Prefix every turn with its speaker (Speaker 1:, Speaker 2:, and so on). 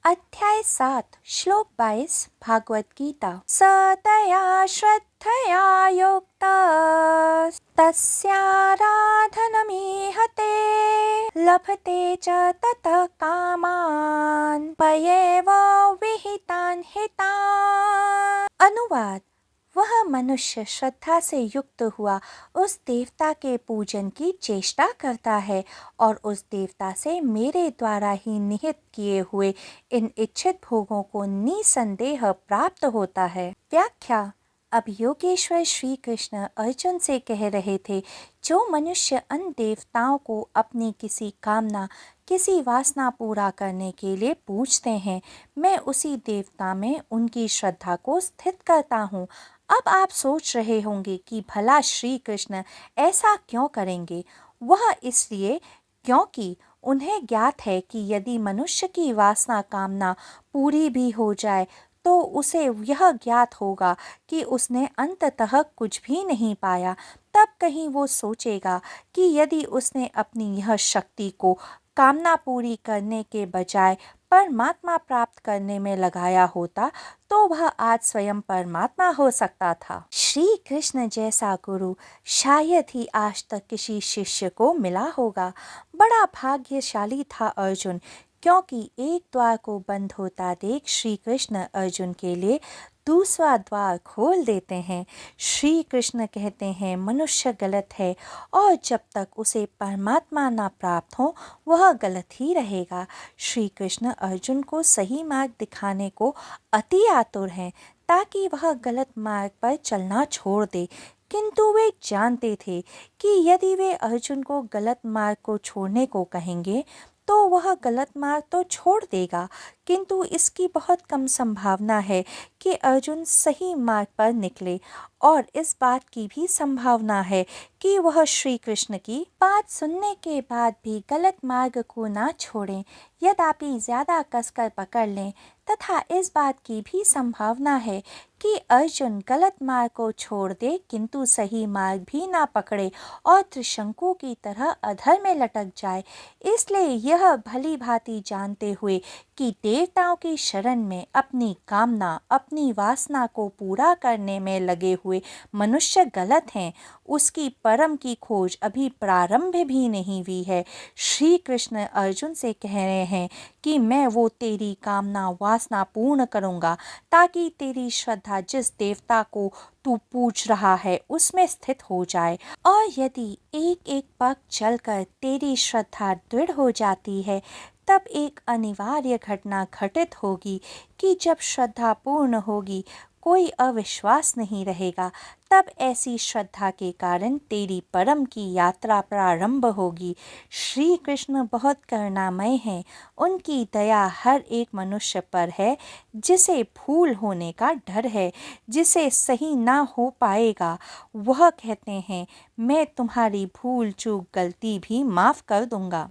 Speaker 1: अध्याय 7 श्लोक 22 भागवत गीता। सतया श्रद्धया युक्तस्तस्याराधनमीहते लभते च ततः कामान् पयेव विहितान् हितान्। अनुवाद। वह मनुष्य श्रद्धा से युक्त हुआ उस देवता के पूजन की चेष्टा करता है और उस देवता से मेरे द्वारा ही निहित किए हुए इन इच्छित भोगों को निसंदेह प्राप्त होता है। व्याख्या। अब योगेश्वर श्री कृष्ण अर्जुन से कह रहे थे, जो मनुष्य अन देवताओं को अपनी किसी कामना किसी वासना पूरा करने के लिए पूजते हैं, मैं उसी देवता में उनकी श्रद्धा को स्थित करता हूँ। अब आप सोच रहे होंगे कि भला श्री कृष्ण ऐसा क्यों करेंगे। वह इसलिए क्योंकि उन्हें ज्ञात है कि यदि मनुष्य की वासना कामना पूरी भी हो जाए तो उसे यह ज्ञात होगा कि उसने अंततः कुछ भी नहीं पाया। तब कहीं वो सोचेगा कि यदि उसने अपनी यह शक्ति को कामना पूरी करने के बजाय परमात्मा प्राप्त करने में लगाया होता तो वह आज स्वयं परमात्मा हो सकता था। श्री कृष्ण जैसा गुरु शायद ही आज तक किसी शिष्य को मिला होगा। बड़ा भाग्यशाली था अर्जुन, क्योंकि एक द्वार को बंद होता देख श्री कृष्ण अर्जुन के लिए दूसरा द्वार खोल देते हैं। श्री कृष्ण कहते हैं मनुष्य गलत है और जब तक उसे परमात्मा ना प्राप्त हो वह गलत ही रहेगा। श्री कृष्ण अर्जुन को सही मार्ग दिखाने को अति आतुर हैं ताकि वह गलत मार्ग पर चलना छोड़ दे, किंतु वे जानते थे कि यदि वे अर्जुन को गलत मार्ग को छोड़ने को कहेंगे तो वह गलत मार्ग तो छोड़ देगा, किंतु इसकी बहुत कम संभावना है कि अर्जुन सही मार्ग पर निकले और इस बात की भी संभावना है कि वह श्री कृष्ण की बात सुनने के बाद भी गलत मार्ग को ना छोड़ें, यद्यपि ज़्यादा कसकर पकड़ लें, तथा इस बात की भी संभावना है कि अर्जुन गलत मार्ग को छोड़ दे किंतु सही मार्ग भी ना पकड़े और त्रिशंकु की तरह अधर में लटक जाए। इसलिए यह भली भांति जानते हुए कि देवताओं की शरण में अपनी कामना अपनी वासना को पूरा करने में लगे हुए मनुष्य गलत हैं, उसकी परम की खोज अभी प्रारंभ भी नहीं हुई है। श्री कृष्ण अर्जुन से कह रहे हैं कि मैं वो तेरी कामना वासना पूर्ण करूँगा ताकि तेरी श्रद्धा जिस देवता को तू पूछ रहा है उसमें स्थित हो जाए। और यदि एक एक पग चलकर तेरी श्रद्धा दृढ़ हो जाती है तब एक अनिवार्य घटना घटित होगी कि जब श्रद्धा पूर्ण होगी कोई अविश्वास नहीं रहेगा। तब ऐसी श्रद्धा के कारण तेरी परम की यात्रा प्रारंभ होगी। श्री कृष्ण बहुत करुणामय हैं, उनकी दया हर एक मनुष्य पर है जिसे भूल होने का डर है, जिसे सही ना हो पाएगा। वह कहते हैं मैं तुम्हारी भूल चूक गलती भी माफ़ कर दूंगा।